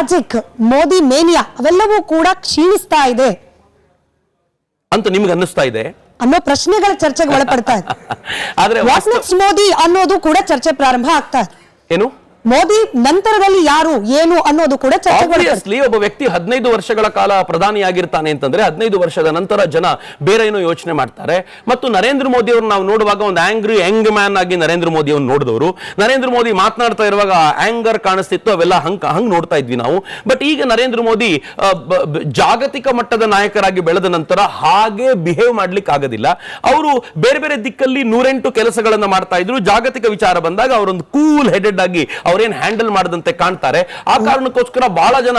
Magic, Modi mania ಅವೆಲ್ಲವೂ ಕೂಡ ಕ್ಷೀಣಿಸ್ತಾ ಇದೆ ಅಂತ ನಿಮ್ಗೆ ಅನ್ನಿಸ್ತಾ ಇದೆ ಅನ್ನೋ ಪ್ರಶ್ನೆಗಳ ಚರ್ಚೆಗೆ ಒಳಪಡ್ತಾ ಇದೆ. ಆದ್ರೆ ವಾಟ್ ನೆಕ್ಸ್ಟ್ ಮೋದಿ ಅನ್ನೋದು ಕೂಡ ಚರ್ಚೆ ಪ್ರಾರಂಭ ಆಗ್ತಾ ಇದೆ. ಏನು ಮೋದಿ ನಂತರದಲ್ಲಿ ಯಾರು ಏನು ಅನ್ನೋದು ಕೂಡ ಆಬ್ವಿಯಸ್ಲಿ ಒಬ್ಬ ವ್ಯಕ್ತಿ 15 ವರ್ಷಗಳ ಕಾಲ ಪ್ರಧಾನಿಯಾಗಿರ್ತಾನೆ ಅಂತಂದ್ರೆ 15 ವರ್ಷದ ನಂತರ ಜನ ಬೇರೆ ಏನೋ ಯೋಚನೆ ಮಾಡ್ತಾರೆ. ಮತ್ತು ನರೇಂದ್ರ ಮೋದಿ ಅವರು ನಾವು ನೋಡುವಾಗ ಒಂದು ಆಂಗ್ರಿ ಯಂಗ್ ಮ್ಯಾನ್ ಆಗಿ ನರೇಂದ್ರ ಮೋದಿ ಅವ್ರು ನೋಡಿದವರು. ನರೇಂದ್ರ ಮೋದಿ ಮಾತನಾಡ್ತಾ ಇರುವಾಗ ಆಂಗರ್ ಕಾಣಿಸ್ತಿತ್ತು, ಅವೆಲ್ಲ ಹಂಗ್ ನೋಡ್ತಾ ಇದ್ವಿ ನಾವು. ಬಟ್ ಈಗ ನರೇಂದ್ರ ಮೋದಿ ಜಾಗತಿಕ ಮಟ್ಟದ ನಾಯಕರಾಗಿ ಬೆಳೆದ ನಂತರ ಹಾಗೆ ಬಿಹೇವ್ ಮಾಡ್ಲಿಕ್ಕೆ ಆಗೋದಿಲ್ಲ. ಅವರು ಬೇರೆ ಬೇರೆ ದಿಕ್ಕಲ್ಲಿ 108 ಕೆಲಸಗಳನ್ನ ಮಾಡ್ತಾ ಇದ್ರು. ಜಾಗತಿಕ ವಿಚಾರ ಬಂದಾಗ ಅವರೊಂದು ಕೂಲ್ ಹೆಡೆಡ್ ಆಗಿ ಅವ್ರೇನ್ ಹ್ಯಾಂಡಲ್ ಮಾಡದಂತೆ ಕಾಣ್ತಾರೆ. ಆ ಕಾರಣಕ್ಕೋಸ್ಕರ ಬಹಳ ಜನ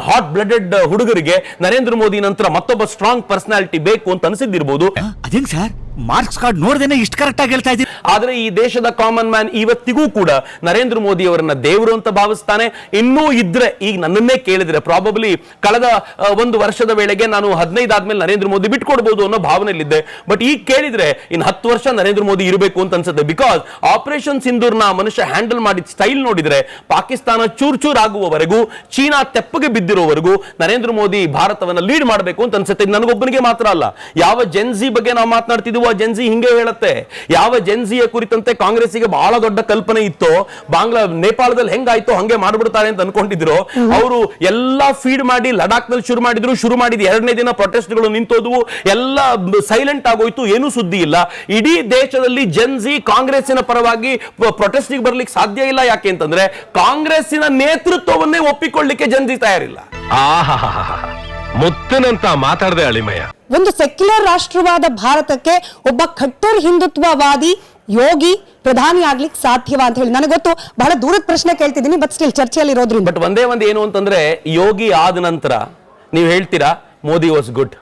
ಹಾಟ್ ಬ್ಲಡೆಡ್ ಹುಡುಗರಿಗೆ ನರೇಂದ್ರ ಮೋದಿ ನಂತರ ಮತ್ತೊಬ್ಬ ಸ್ಟ್ರಾಂಗ್ ಪರ್ಸನಾಲಿಟಿ ಬೇಕು ಅಂತ ಅನಿಸಿದ್ದಿರಬಹುದು. ಅದೇನ್ ಸರ್ ಮಾರ್ಕ್ಸ್ ಕಾರ್ಡ್ ನೋಡ್ದೇನೆ ಇಷ್ಟು ಕರೆಕ್ಟ್ ಆಗಿ ಹೇಳ್ತಾ ಇದ್ದೀರಿ. ಆದ್ರೆ ಈ ದೇಶದ ಕಾಮನ್ ಮ್ಯಾನ್ ಇವತ್ತಿಗೂ ಕೂಡ ನರೇಂದ್ರ ಮೋದಿ ಅವರನ್ನ ದೇವರು ಅಂತ ಭಾವಿಸ್ತಾನೆ. ಇನ್ನೂ ಇದ್ರೆ ಈಗ ನನ್ನನ್ನೇ ಕೇಳಿದ್ರೆ ಪ್ರಾಬಬ್ಲಿ ಕಳೆದ 1 ವರ್ಷದ ವೇಳೆಗೆ ನಾನು 15 ಆದ್ಮೇಲೆ ನರೇಂದ್ರ ಮೋದಿ ಬಿಟ್ಕೊಡ್ಬಹುದು ಅನ್ನೋ ಭಾವನೆಯಲ್ಲಿದ್ದೆ. ಬಟ್ ಈಗ ಕೇಳಿದ್ರೆ ಇನ್ನು 10 ವರ್ಷ ನರೇಂದ್ರ ಮೋದಿ ಇರಬೇಕು ಅಂತ ಅನ್ಸುತ್ತೆ. ಬಿಕಾಸ್ ಆಪರೇಷನ್ ಸಿಂಧೂರ್ನ ಮನುಷ್ಯ ಹ್ಯಾಂಡಲ್ ಮಾಡಿದ ಸ್ಟೈಲ್ ನೋಡಿದ್ರೆ ಪಾಕಿಸ್ತಾನ ಚೂರ್ ಆಗುವವರೆಗೂ, ಚೀನಾ ತೆಪ್ಪಗೆ ಬಿದ್ದಿರೋವರೆಗೂ ನರೇಂದ್ರ ಮೋದಿ ಭಾರತವನ್ನ ಲೀಡ್ ಮಾಡಬೇಕು ಅಂತ ಅನ್ಸುತ್ತೆ. ನನಗೊಬ್ಬನಿಗೆ ಮಾತ್ರ ಅಲ್ಲ, ಯಾವ ಜೆನ್ಜಿ ಬಗ್ಗೆ ನಾವು ಮಾತನಾಡ್ತಿದ್ವಿ ಜೆನ್ಜಿ ಹಿಂಗೆ ಹೇಳುತ್ತೆ. ಯಾವ ಜೆನ್ಜಿಯ ಕುರಿತಂತೆ ಕಾಂಗ್ರೆಸ್ಸಿಗೆ ಬಹಳ ದೊಡ್ಡ ಕಲ್ಪನೆ ಇತ್ತು, ನೇಪಾಳದಲ್ಲಿ ಹೆಂಗಾಯ್ತು ಹಂಗೆ ಮಾಡ್ಬಿಡ್ತಾರೆ ಅಂತ ಅನ್ಕೊಂಡಿದ್ರು. ಅವರು ಎಲ್ಲಾ ಫೀಡ್ ಮಾಡಿ ಲಡಾಖ್ ನಲ್ಲಿ ಶುರು ಮಾಡಿದ 2ನೇ ದಿನ ಪ್ರೊಟೆಸ್ಟ್ಗಳು ನಿಂತೋದ್ವು, ಎಲ್ಲ ಸೈಲೆಂಟ್ ಆಗೋಯ್ತು, ಏನೂ ಸುದ್ದಿ ಇಲ್ಲ. ಇಡೀ ದೇಶದಲ್ಲಿ ಜೆನ್ಜಿ ಕಾಂಗ್ರೆಸ್ಸಿನ ಪರವಾಗಿ ಪ್ರೊಟೆಸ್ಟ್ ಬರ್ಲಿಕ್ಕೆ ಸಾಧ್ಯ ಇಲ್ಲ. ಯಾಕೆ ಅಂತಂದ್ರೆ ಕಾಂಗ್ರೆಸ್ಸಿನ ನೇತೃತ್ವವನ್ನೇ ಒಪ್ಪಿಕೊಳ್ಳಿಕ್ಕೆ ಜೆನ್ಜಿ ತಯಾರಿಲ್ಲ. ಮುತ್ತಿನಂತ ಮಾತಾಡದೆ ಅಳಿಮಯ್ಯ. ಒಂದು ಸೆಕ್ಯುಲರ್ ರಾಷ್ಟ್ರವಾದ ಭಾರತಕ್ಕೆ ಒಬ್ಬ ಖಟ್ಟರ್ ಹಿಂದುತ್ವವಾದಿ ಯೋಗಿ ಪ್ರಧಾನಿ ಆಗ್ಲಿಕ್ಕೆ ಸಾಧ್ಯವಾ ಅಂತ ಹೇಳಿ ನನಗೆ ಗೊತ್ತು. ಬಹಳ ದೂರದ ಪ್ರಶ್ನೆ ಕೇಳ್ತಿದ್ದೀನಿ, ಬಟ್ ಸ್ಟಿಲ್ ಚರ್ಚೆಯಲ್ಲಿ ಇರೋದ್ರಿಂದ. ಬಟ್ ಒಂದೇ ಏನು ಅಂತಂದ್ರೆ, ಯೋಗಿ ಆದ ನಂತರ ನೀವು ಹೇಳ್ತೀರಾ ಮೋದಿ ವಾಸ್ ಗುಡ್.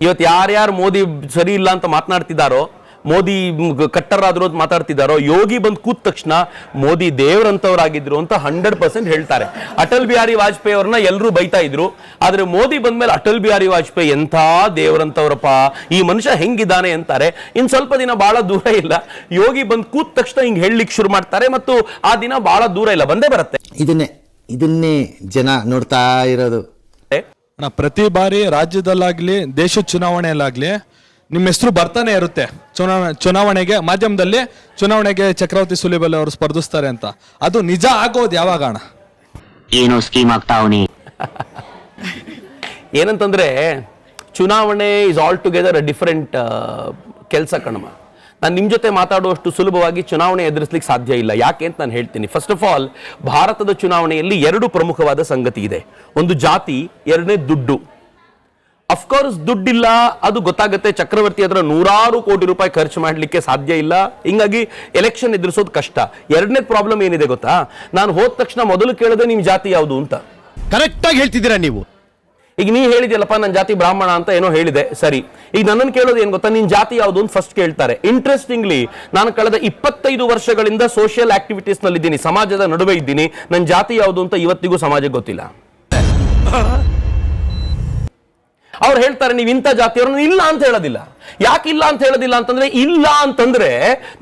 ಇವತ್ತು ಯಾರ್ಯಾರು ಮೋದಿ ಸರಿ ಇಲ್ಲ ಅಂತ ಮಾತನಾಡ್ತಿದ್ದಾರೋ, ಮೋದಿ ಕಟ್ಟರ್ ಆದ್ರು ಅಂತ ಮಾತಾಡ್ತಿದ್ದಾರೋ, ಯೋಗಿ ಬಂದ್ ಕೂತ ತಕ್ಷಣ ಮೋದಿ ದೇವರಂತವರಾಗಿದ್ರು ಅಂತ 100% ಹೇಳ್ತಾರೆ. ಅಟಲ್ ಬಿಹಾರಿ ವಾಜಪೇಯಿ ಅವ್ರನ್ನ ಎಲ್ಲರೂ ಬೈತಾ ಇದ್ರು. ಆದ್ರೆ ಮೋದಿ ಬಂದ್ಮೇಲೆ ಅಟಲ್ ಬಿಹಾರಿ ವಾಜಪೇಯಿ ಎಂಥ ದೇವರಂತವ್ರಪ್ಪ, ಈ ಮನುಷ್ಯ ಹೆಂಗಿದ್ದಾನೆ ಅಂತಾರೆ. ಇನ್ ಸ್ವಲ್ಪ ದಿನ ಬಹಳ ದೂರ ಇಲ್ಲ, ಯೋಗಿ ಬಂದ್ ಕೂತ ತಕ್ಷಣ ಹಿಂಗ್ ಹೇಳಲಿಕ್ಕೆ ಶುರು ಮಾಡ್ತಾರೆ. ಮತ್ತು ಆ ದಿನ ಬಹಳ ದೂರ ಇಲ್ಲ, ಬಂದೇ ಬರುತ್ತೆ. ಇದನ್ನೇ ಜನ ನೋಡ್ತಾ ಇರೋದು. ಪ್ರತಿ ಬಾರಿ ರಾಜ್ಯದಲ್ಲಾಗ್ಲಿ ದೇಶದ ಚುನಾವಣೆಯಲ್ಲಾಗ್ಲಿ ನಿಮ್ಮ ಹೆಸರು ಬರ್ತಾನೆ ಇರುತ್ತೆ. ಚುನಾವಣೆಗೆ ಮಾಧ್ಯಮದಲ್ಲಿ ಚುನಾವಣೆಗೆ ಚಕ್ರವರ್ತಿ ಸುಲಿಬೆಲೆ ಅವರು ಸ್ಪರ್ಧಿಸ್ತಾರೆ ಅಂತ. ಅದು ನಿಜ ಆಗೋದು ಯಾವಾಗಣ? ಏನೋ ಸ್ಕೀಮ್ ಆಗ್ತಾವನಿ. ಏನಂತಂದ್ರೆ ಚುನಾವಣೆ is all together a different ಕೆಲಸ ಕಣಮ. ನಾನು ನಿಮ್ಮ ಜೊತೆ ಮಾತಾಡುವಷ್ಟು ಸುಲಭವಾಗಿ ಚುನಾವಣೆ ಎದುರಿಸಲಿಕ್ಕೆ ಸಾಧ್ಯ ಇಲ್ಲ. ಯಾಕೆ ಅಂತ ನಾನು ಹೇಳ್ತೀನಿ. ಫಸ್ಟ್ ಆಫ್ ಆಲ್, ಭಾರತದ ಚುನಾವಣೆಯಲ್ಲಿ 2 ಪ್ರಮುಖವಾದ ಸಂಗತಿ ಇದೆ. ಒಂದು ಜಾತಿ, 2ನೇ ದುಡ್ಡು. ಅಫ್ಕೋರ್ಸ್ ದುಡ್ಡಿಲ್ಲ, ಅದು ಗೊತ್ತಾಗುತ್ತೆ. ಚಕ್ರವರ್ತಿ ಹತ್ರ 100 ಕೋಟಿ ರೂಪಾಯಿ ಖರ್ಚು ಮಾಡಲಿಕ್ಕೆ ಸಾಧ್ಯ ಇಲ್ಲ. ಹಿಂಗಾಗಿ ಎಲೆಕ್ಷನ್ ಎದುರಿಸೋದು ಕಷ್ಟ. 2ನೇ ಪ್ರಾಬ್ಲಮ್ ಏನಿದೆ ಗೊತ್ತಾ? ನಾನು ಹೋದ ತಕ್ಷಣ ಮೊದಲು ಕೇಳಿದೆ ನಿಮ್ ಜಾತಿ ಯಾವುದು ಅಂತ. ಕರೆಕ್ಟ್ ಆಗಿ ಹೇಳ್ತಿದ್ದೀರಾ ನೀವು. ಈಗ ನೀ ಹೇಳಿದ್ಯಲ್ಲಪ್ಪ ನನ್ನ ಜಾತಿ ಬ್ರಾಹ್ಮಣ ಅಂತ ಏನೋ ಹೇಳಿದೆ, ಸರಿ. ಈಗ ನನ್ನನ್ನು ಕೇಳೋದು ಏನ್ ಗೊತ್ತಾ, ನಿನ್ ಜಾತಿ ಯಾವುದು ಅಂತ ಫಸ್ಟ್ ಕೇಳ್ತಾರೆ. ಇಂಟ್ರೆಸ್ಟಿಂಗ್ಲಿ ನಾನು ಕಳೆದ 25 ವರ್ಷಗಳಿಂದ ಸೋಷಿಯಲ್ ಆಕ್ಟಿವಿಟೀಸ್ ನಲ್ಲಿ ಇದ್ದೀನಿ, ಸಮಾಜದ ನಡುವೆ ಇದ್ದೀನಿ. ನನ್ನ ಜಾತಿ ಯಾವುದು ಅಂತ ಇವತ್ತಿಗೂ ಸಮಾಜಕ್ಕೆ ಗೊತ್ತಿಲ್ಲ. ಅವ್ರು ಹೇಳ್ತಾರೆ ನೀವು ಇಂಥ ಜಾತಿಯವ್ರನ್ನ ಇಲ್ಲ ಅಂತ ಹೇಳೋದಿಲ್ಲ. ಯಾಕೆ ಇಲ್ಲ ಅಂತ ಹೇಳೋದಿಲ್ಲ ಅಂತಂದ್ರೆ, ಇಲ್ಲ ಅಂತಂದ್ರೆ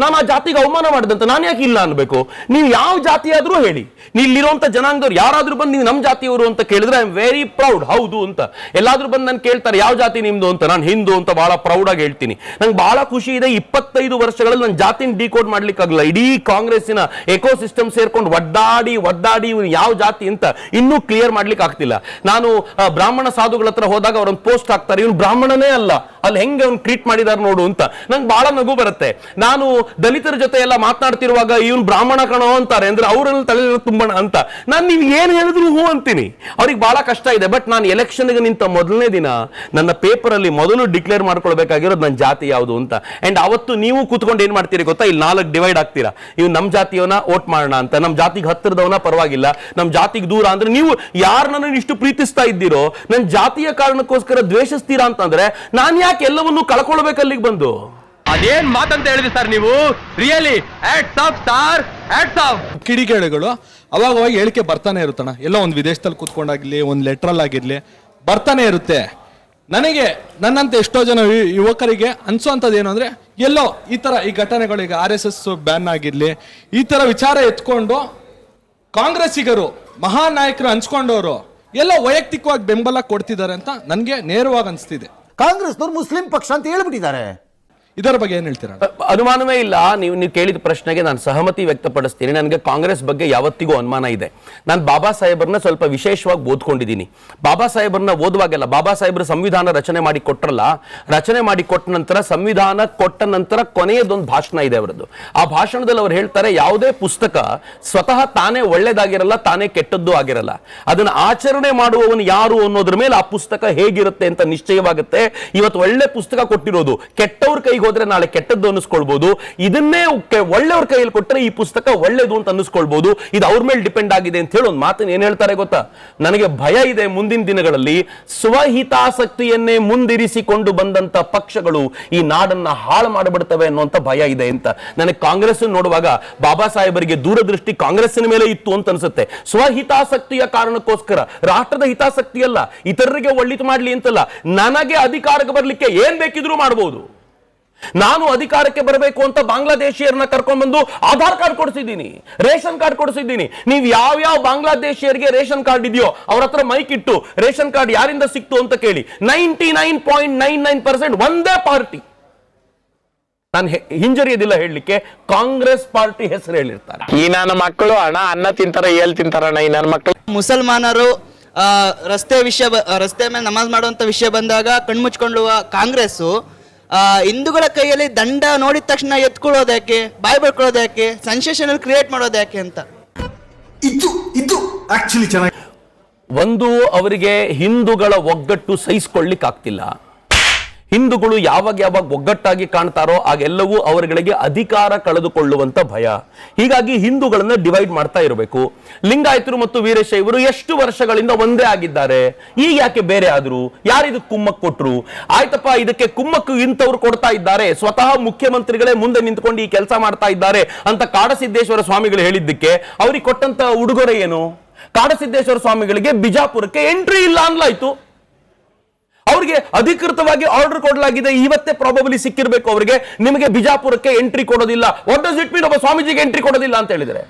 ನಾನು ಆ ಜಾತಿಗೆ ಅವಮಾನ ಮಾಡಿದಂತ. ನಾನು ಯಾಕೆ ಇಲ್ಲ ಅನ್ಬೇಕು? ನೀವು ಯಾವ ಜಾತಿ ಆದ್ರೂ ಹೇಳಿ, ನೀವು ಇಲ್ಲಿರುವಂತ ಜನಾಂಗದವ್ರು ಯಾರಾದ್ರೂ ಬಂದು ನೀವು ನಮ್ಮ ಜಾತಿಯವರು ಅಂತ ಕೇಳಿದ್ರೆ ಐ ಆಮ್ ವೆರಿ ಪ್ರೌಡ್, ಹೌದು ಅಂತ. ಎಲ್ಲಾದ್ರೂ ಬಂದು ನಾನು ಕೇಳ್ತಾರೆ ಯಾವ ಜಾತಿ ನಿಮ್ದು ಅಂತ, ನಾನು ಹಿಂದೂ ಅಂತ ಬಹಳ ಪ್ರೌಡ್ ಆಗಿ ಹೇಳ್ತೀನಿ. ನಂಗೆ ಬಹಳ ಖುಷಿ ಇದೆ, 25 ವರ್ಷಗಳಲ್ಲಿ ನನ್ನ ಜಾತಿನ ಡಿಕೋಡ್ ಮಾಡ್ಲಿಕ್ಕಾಗಲ್ಲ. ಇಡೀ ಕಾಂಗ್ರೆಸ್ಸಿನ ಎಕೋ ಸಿಸ್ಟಮ್ ಸೇರ್ಕೊಂಡು ಒದ್ದಾಡಿ ಇವ್ನು ಯಾವ ಜಾತಿ ಅಂತ ಇನ್ನೂ ಕ್ಲಿಯರ್ ಮಾಡ್ಲಿಕ್ಕೆ ಆಗ್ತಿಲ್ಲ. ನಾನು ಬ್ರಾಹ್ಮಣ ಸಾಧುಗಳ ಹತ್ರ ಹೋದಾಗ ಅವ್ರೊಂದು ಪೋಸ್ಟ್ ಹಾಕ್ತಾರೆ, ಇವನು ಬ್ರಾಹ್ಮಣನೇ ಅಲ್ಲ, ಅಲ್ಲಿ ಹೆಂಗೆ ಅವ್ನು ಟ್ರೀಟ್ ಮಾಡಿದಾರೆ ನೋಡು ಅಂತ. ನಂಗೆ ಬಹಳ ನಗು ಬರುತ್ತೆ. ನಾನು ದಲಿತರ ಜೊತೆ ಎಲ್ಲ ಮಾತನಾಡ್ತಿರುವಾಗ ಇವನು ಬ್ರಾಹ್ಮಣ ಕಣೋ ಅಂತಾರೆ, ಅಂದ್ರೆ ಅವರಲ್ಲಿ ತಲೆ ತುಂಬಣ ಅಂತ. ನಾನು ನೀವು ಏನ್ ಹೇಳಿದ್ರು ಹೂ ಅಂತೀನಿ. ಅವ್ರಿಗೆ ಬಹಳ ಕಷ್ಟ ಇದೆ. ಬಟ್ ನಾನು ಎಲೆಕ್ಷನ್ಗೆ ನಿಂತ ಮೊದಲನೇ ದಿನ ನನ್ನ ಪೇಪರ್ ಅಲ್ಲಿ ಮೊದಲು ಡಿಕ್ಲೇರ್ ಮಾಡ್ಕೊಳ್ಬೇಕಾಗಿರೋದು ನನ್ನ ಜಾತಿ ಯಾವುದು ಅಂತ. ಅಂಡ್ ಅವತ್ತು ನೀವು ಕೂತ್ಕೊಂಡು ಏನ್ ಮಾಡ್ತೀರಿ ಗೊತ್ತಾ, ಇಲ್ಲಿ 4 ಡಿವೈಡ್ ಆಗ್ತೀರಾ. ಇವ್ ನಮ್ ಜಾತಿಯವನ ವೋಟ್ ಮಾಡೋಣ ಅಂತ, ನಮ್ ಜಾತಿಗೆ ಹತ್ತಿರದವನ ಪರವಾಗಿಲ್ಲ, ನಮ್ ಜಾತಿಗೆ ದೂರ ಅಂದ್ರೆ ನೀವು ಯಾರು ನನ್ನ ಇಷ್ಟು ಪ್ರೀತಿಸ್ತಾ ಇದ್ದೀರೋ, ನನ್ನ ಜಾತಿಯ ಕಾರಣಕ್ಕೋಸ್ಕರ ದ್ವೇಷಿಸ್ತೀರಾ ಅಂತಂದ್ರೆ ನಾನು ಯಾಕೆ ಎಲ್ಲವನ್ನೂ ಕಳ್ಕೊಳ್ಬೇಕಲ್ಲಿಗೆ ಬಂದು? ಅದೇನ್ ಮಾತಂತ ಹೇಳಿದ್ರಿ ಸರ್ ನೀವು? Really hats off sir, hats off. ಕಿಡಿಗೇಡಿಗಳು ಅವಾಗ ಹೇಳಿಕೆ ಬರ್ತಾನೆ ಇರುತ್ತಣ. ಎಲ್ಲೋ ಒಂದು ವಿದೇಶದಲ್ಲಿ ಕೂತ್ಕೊಂಡಾಗಿರ್ಲಿ, ಒಂದು ಲೆಟ್ರಲ್ಲಿ ಆಗಿರ್ಲಿ ಬರ್ತಾನೆ ಇರುತ್ತೆ. ನನಗೆ ನನ್ನಂತೆ ಎಷ್ಟೋ ಜನ ಯುವಕರಿಗೆ ಅನ್ಸೋಂಥದ್ದು ಏನು ಅಂದ್ರೆ, ಎಲ್ಲೋ ಈ ತರ ಈ ಘಟನೆಗಳು, ಈಗ RSS ಬ್ಯಾನ್ ಆಗಿರ್ಲಿ, ಈ ತರ ವಿಚಾರ ಎತ್ಕೊಂಡು ಕಾಂಗ್ರೆಸ್ಸಿಗರು ಮಹಾನ್ ನಾಯಕರು ಹಂಚ್ಕೊಂಡವರು ಎಲ್ಲ ವೈಯಕ್ತಿಕವಾಗಿ ಬೆಂಬಲ ಕೊಡ್ತಿದ್ದಾರೆ ಅಂತ ನನಗೆ ನೇರವಾಗಿ ಅನಿಸ್ತಿದೆ. ಕಾಂಗ್ರೆಸ್ನವ್ರು ಮುಸ್ಲಿಂ ಪಕ್ಷ ಅಂತ ಹೇಳ್ಬಿಟ್ಟಿದ್ದಾರೆ. ಇದರ ಬಗ್ಗೆ ಏನ್ ಹೇಳ್ತೀರಾ? ಅನುಮಾನವೇ ಇಲ್ಲ. ನೀವು ಕೇಳಿದ ಪ್ರಶ್ನೆಗೆ ನಾನು ಸಹಮತಿ ವ್ಯಕ್ತಪಡಿಸ್ತೀನಿ. ನನಗೆ ಕಾಂಗ್ರೆಸ್ ಬಗ್ಗೆ ಯಾವತ್ತಿಗೂ ಅನುಮಾನ ಇದೆ. ನಾನು ಬಾಬಾ ಸಾಹೇಬ್ರನ್ನ ಸ್ವಲ್ಪ ವಿಶೇಷವಾಗಿ ಓದ್ಕೊಂಡಿದ್ದೀನಿ. ಬಾಬಾ ಸಾಹೇಬ್ರನ್ನ ಓದುವಾಗೆಲ್ಲ ಬಾಬಾ ಸಾಹೇಬ್ರ ಸಂವಿಧಾನ ರಚನೆ ಮಾಡಿ ಕೊಟ್ರಲ್ಲ, ರಚನೆ ಮಾಡಿ ಕೊಟ್ಟ ನಂತರ ಸಂವಿಧಾನ ಕೊಟ್ಟ ನಂತರ ಕೊನೆಯದೊಂದು ಭಾಷಣ ಇದೆ ಅವರದ್ದು. ಆ ಭಾಷಣದಲ್ಲಿ ಅವ್ರು ಹೇಳ್ತಾರೆ, ಯಾವುದೇ ಪುಸ್ತಕ ಸ್ವತಃ ತಾನೇ ಒಳ್ಳೇದಾಗಿರಲ್ಲ, ತಾನೇ ಕೆಟ್ಟದ್ದು ಆಗಿರಲ್ಲ. ಅದನ್ನ ಆಚರಣೆ ಮಾಡುವವನು ಯಾರು ಅನ್ನೋದ್ರ ಮೇಲೆ ಆ ಪುಸ್ತಕ ಹೇಗಿರುತ್ತೆ ಅಂತ ನಿಶ್ಚಯವಾಗುತ್ತೆ. ಇವತ್ತು ಒಳ್ಳೆ ಪುಸ್ತಕ ಕೊಟ್ಟಿರೋದು ಕೆಟ್ಟವ್ರ ಕೈಗೆ ಹೋದ್ರೆ ನಾಳೆ ಕೆಟ್ಟದ್ದು ಅನ್ನಿಸ್ಕೊಳ್ಬಹುದು. ಇದನ್ನೇ ಒಳ್ಳೆಯವ್ರ ಕೈಯಲ್ಲಿ ಕೊಟ್ಟರೆ ಈ ಪುಸ್ತಕ ಒಳ್ಳೇದು ಅಂತ ಅನ್ನಿಸ್ಕೊಳ್ಬಹುದು. ಇದು ಅವ್ರ ಮೇಲೆ ಡಿಪೆಂಡ್ ಆಗಿದೆ ಅಂತ ಹೇಳಿ ಒಂದು ಮಾತನ್ನ ಏನ್ ಹೇಳ್ತಾರೆ ಗೊತ್ತಾ? ನನಗೆ ಭಯ ಇದೆ, ಮುಂದಿನ ದಿನಗಳಲ್ಲಿ ಸ್ವಹಿತಾಸಕ್ತಿಯನ್ನೇ ಮುಂದಿರಿಸಿಕೊಂಡು ಬಂದಂತ ಪಕ್ಷಗಳು ಈ ನಾಡನ್ನ ಹಾಳು ಮಾಡಿಬಿಡ್ತವೆ ಅನ್ನುವಂತ ಭಯ ಇದೆ ಅಂತ. ನನಗೆ ಕಾಂಗ್ರೆಸ್ ನೋಡುವಾಗ ಬಾಬಾ ಸಾಹೇಬರಿಗೆ ದೂರದೃಷ್ಟಿ ಕಾಂಗ್ರೆಸ್ಸಿನ ಮೇಲೆ ಇತ್ತು ಅಂತ ಅನ್ಸುತ್ತೆ. ಸ್ವಹಿತಾಸಕ್ತಿಯ ಕಾರಣಕ್ಕೋಸ್ಕರ, ರಾಷ್ಟ್ರದ ಹಿತಾಸಕ್ತಿ ಅಲ್ಲ, ಇತರರಿಗೆ ಒಳ್ಳಿತು ಮಾಡ್ಲಿ ಅಂತಲ್ಲ, ನನಗೆ ಅಧಿಕಾರಕ್ಕೆ ಬರ್ಲಿಕ್ಕೆ ಏನ್ ಬೇಕಿದ್ರೂ ಮಾಡಬಹುದು. ನಾನು ಅಧಿಕಾರಕ್ಕೆ ಬರಬೇಕು ಅಂತ ಬಾಂಗ್ಲಾದೇಶಿಯರನ್ನ ಕರ್ಕೊಂಡು ಬಂದು ಆಧಾರ್ ಕಾರ್ಡ್ ಕೊಡಿಸಿದ್ದೀನಿ, ರೇಷನ್ ಕಾರ್ಡ್ ಕೊಡಿಸಿದ್ದೀನಿ. ನೀವು ಯಾವ ಬಾಂಗ್ಲಾದೇಶಿಯರಿಗೆ ರೇಷನ್ ಕಾರ್ಡ್ ಇದೆಯೋ ಅವ್ರ ಹತ್ರ ಮೈಕ್ ಇಟ್ಟು ರೇಷನ್ ಕಾರ್ಡ್ ಯಾರಿಂದ ಸಿಕ್ತು ಅಂತ ಕೇಳಿ. 99.99% ಒಂದೇ ಪಾರ್ಟಿ. ನಾನು ಹಿಂಜರಿಯೋದಿಲ್ಲ ಹೇಳಲಿಕ್ಕೆ, ಕಾಂಗ್ರೆಸ್ ಪಾರ್ಟಿ ಹೆಸರು ಹೇಳಿರ್ತಾರೆ. ಈ ನನ್ನ ಮಕ್ಕಳು ಅನ್ನ ತಿಂತಾರ ಏಲ್ ತಿಂತಾರಣ್ಣ. ಈ ನನ್ನ ಮಕ್ಕಳು ಮುಸಲ್ಮಾನರು ರಸ್ತೆ ಮೇಲೆ ನಮಾಜ್ ಮಾಡುವಂತ ವಿಷಯ ಬಂದಾಗ ಕಣ್ಮುಚ್ಕೊಳ್ಳುವ ಕಾಂಗ್ರೆಸ್ಸು ಹಿಂದೂಗಳ ಕೈಯಲ್ಲಿ ದಂಡ ನೋಡಿದ ತಕ್ಷಣ ಎತ್ಕೊಳ್ಳೋದ್ಯಾಕೆ, ಬಾಯ್ ಬಡ್ಕೊಳ್ಳೋದ್ಯಾಕೆ, ಸೆನ್ಸೇಷನಲ್ ಕ್ರಿಯೇಟ್ ಮಾಡೋದ್ಯಾಕೆ ಅಂತ. ಇದು ಆಕ್ಚುಲಿ ಚೆನ್ನಾಗಿ. ಒಂದು, ಅವರಿಗೆ ಹಿಂದೂಗಳ ಒಗ್ಗಟ್ಟು ಸಹಿಸಿಕೊಳ್ಳಿಕ್ ಆಗ್ತಿಲ್ಲ. ಹಿಂದೂಗಳು ಯಾವಾಗ ಒಗ್ಗಟ್ಟಾಗಿ ಕಾಣ್ತಾರೋ ಆಗೆಲ್ಲವೂ ಅವರುಗಳಿಗೆ ಅಧಿಕಾರ ಕಳೆದುಕೊಳ್ಳುವಂತ ಭಯ. ಹೀಗಾಗಿ ಹಿಂದೂಗಳನ್ನ ಡಿವೈಡ್ ಮಾಡ್ತಾ ಇರಬೇಕು. ಲಿಂಗಾಯತರು ಮತ್ತು ವೀರಶೈವರು ಎಷ್ಟು ವರ್ಷಗಳಿಂದ ಒಂದೇ ಆಗಿದ್ದಾರೆ, ಈಗ ಯಾಕೆ ಬೇರೆ ಆದ್ರು? ಯಾರಿದಕ್ಕೆ ಕುಮ್ಮಕ್ಕು ಕೊಟ್ರು? ಆಯ್ತಪ್ಪ, ಇದಕ್ಕೆ ಕುಮ್ಮಕ್ಕು ಇಂಥವ್ರು ಕೊಡ್ತಾ ಇದ್ದಾರೆ, ಸ್ವತಃ ಮುಖ್ಯಮಂತ್ರಿಗಳೇ ಮುಂದೆ ನಿಂತ್ಕೊಂಡು ಈ ಕೆಲಸ ಮಾಡ್ತಾ ಇದ್ದಾರೆ ಅಂತ ಕಾಡಸಿದ್ದೇಶ್ವರ ಸ್ವಾಮಿಗಳು ಹೇಳಿದ್ದಕ್ಕೆ ಅವ್ರಿಗೆ ಕೊಟ್ಟಂತ ಉಡುಗೊರೆ ಏನು? ಕಾಡಸಿದ್ದೇಶ್ವರ ಸ್ವಾಮಿಗಳಿಗೆ ಬಿಜಾಪುರಕ್ಕೆ ಎಂಟ್ರಿ ಇಲ್ಲ ಅನ್ಲಾಯ್ತು. ಅವ್ರಿಗೆ ಅಧಿಕೃತವಾಗಿ ಆರ್ಡರ್ ಕೊಡಲಾಗಿದೆ, ಇವತ್ತೇ ಪ್ರಾಬಬಲಿ ಸಿಕ್ಕಿರಬೇಕು ಅವರಿಗೆ, ನಿಮಗೆ ಬಿಜಾಪುರಕ್ಕೆ ಎಂಟ್ರಿ ಕೊಡೋದಿಲ್ಲ. What does it mean? ಒಬ್ಬ ಸ್ವಾಮೀಜಿಗೆ ಎಂಟ್ರಿ ಕೊಡೋದಿಲ್ಲ ಅಂತ ಹೇಳಿದರೆ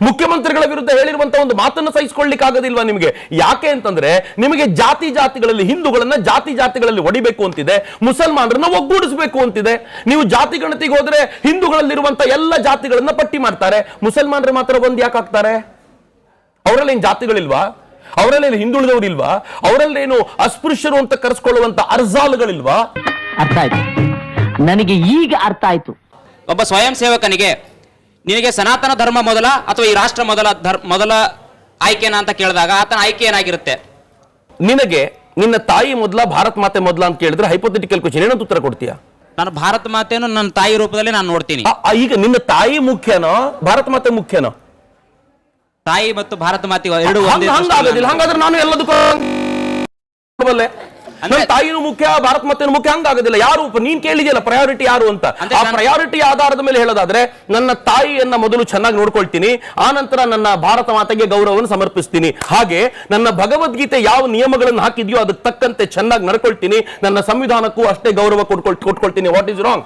ಮುಖ್ಯಮಂತ್ರಿಗಳ ವಿರುದ್ಧ ಹೇಳಿರುವಂತಹ ಒಂದು ಮಾತನ್ನು ಸಹಿಸಿಕೊಳ್ಳಿಕ್ಕೆ ಆಗೋದಿಲ್ವಾ ನಿಮಗೆ? ಯಾಕೆ ಅಂತಂದ್ರೆ ನಿಮಗೆ ಜಾತಿಗಳಲ್ಲಿ ಹಿಂದೂಗಳನ್ನ ಜಾತಿಗಳಲ್ಲಿ ಹೊಡಿಬೇಕು ಅಂತಿದೆ, ಮುಸಲ್ಮಾನರನ್ನ ಒಗ್ಗೂಡಿಸಬೇಕು ಅಂತಿದೆ. ನೀವು ಜಾತಿ ಗಣತಿಗೆ ಹೋದ್ರೆ ಹಿಂದೂಗಳಲ್ಲಿರುವಂತಹ ಎಲ್ಲ ಜಾತಿಗಳನ್ನ ಪಟ್ಟಿ ಮಾಡ್ತಾರೆ, ಮುಸಲ್ಮಾನರು ಮಾತ್ರ ಒಂದ್ ಯಾಕೆ ಆಗ್ತಾರೆ? ಅವರಲ್ಲಿ ಏನ್ ಜಾತಿಗಳಿಲ್ವಾ? ಅವರಲ್ಲೇನು ಹಿಂದುಳಿದವರಿಲ್ವಾ? ಅವರಲ್ಲೇನು ಅಸ್ಪೃಶ್ಯರು ಅಂತ ಕರೆಸ್ಕೊಳ್ಳುವಂತ ಅರ್ಜಾಲುಗಳಿಲ್ವಾ? ಅರ್ಥ ಆಯ್ತು, ನನಗೆ ಈಗ ಅರ್ಥ ಆಯ್ತು. ಒಬ್ಬ ಸ್ವಯಂ ಸೇವಕನಿಗೆ ನಿನಗೆ ಸನಾತನ ಧರ್ಮ ಮೊದಲ ಅಥವಾ ಈ ರಾಷ್ಟ್ರ ಮೊದಲ ಆಯ್ಕೆನಾ ಅಂತ ಕೇಳಿದಾಗ ಆತನ ಆಯ್ಕೆ ಏನಾಗಿರುತ್ತೆ? ನಿನಗೆ ನಿನ್ನ ತಾಯಿ ಮೊದಲ, ಭಾರತ ಮಾತೆ ಮೊದಲ ಅಂತ ಕೇಳಿದ್ರೆ ಹೈಪೋಥೆಟಿಕಲ್ ಕ್ವೆಶ್ಚನ್, ಏನಂತ ಉತ್ತರ ಕೊಡ್ತೀಯಾ? ನಾನು ಭಾರತ ಮಾತೆಯನ್ನು ನನ್ನ ತಾಯಿ ರೂಪದಲ್ಲಿ ನಾನು ನೋಡ್ತೀನಿ. ಈಗ ನಿನ್ನ ತಾಯಿ ಮುಖ್ಯನೋ ಭಾರತ ಮಾತೆ ಮುಖ್ಯನೋ? ತಾಯಿ ಮತ್ತು ಭಾರತ ಮಾತೆ ಎರಡು ಹಂಗಾಗೋದಿಲ್ಲ. ಹಂಗಾದ್ರೆ ನಾನು ಎಲ್ಲದಕ್ಕೂ ನನ್ನ ತಾಯಿನೂ ಮುಖ್ಯ, ಭಾರತ ಮಾತೆನೂ ಮುಖ್ಯ, ಹಂಗಾಗೋದಿಲ್ಲ. ಯಾರು ನೀನ್ ಕೇಳಿದೆಯಲ್ಲ ಪ್ರಯಾರಿಟಿ ಯಾರು ಅಂತ, ಆ ಪ್ರಯಾರಿಟಿ ಆಧಾರದ ಮೇಲೆ ಹೇಳೋದಾದ್ರೆ ನನ್ನ ತಾಯಿಯನ್ನ ಮೊದಲು ಚೆನ್ನಾಗಿ ನೋಡ್ಕೊಳ್ತೀನಿ, ಆ ನಂತರ ನನ್ನ ಭಾರತ ಮಾತೆಗೆ ಗೌರವವನ್ನು ಸಮರ್ಪಿಸ್ತೀನಿ. ಹಾಗೆ ನನ್ನ ಭಗವದ್ಗೀತೆ ಯಾವ ನಿಯಮಗಳನ್ನು ಹಾಕಿದ್ಯೋ ಅದಕ್ಕೆ ತಕ್ಕಂತೆ ಚೆನ್ನಾಗಿ ನಡ್ಕೊಳ್ತೀನಿ, ನನ್ನ ಸಂವಿಧಾನಕ್ಕೂ ಅಷ್ಟೇ ಗೌರವ ಕೊಟ್ಕೊಳ್ತೀನಿ. What is wrong?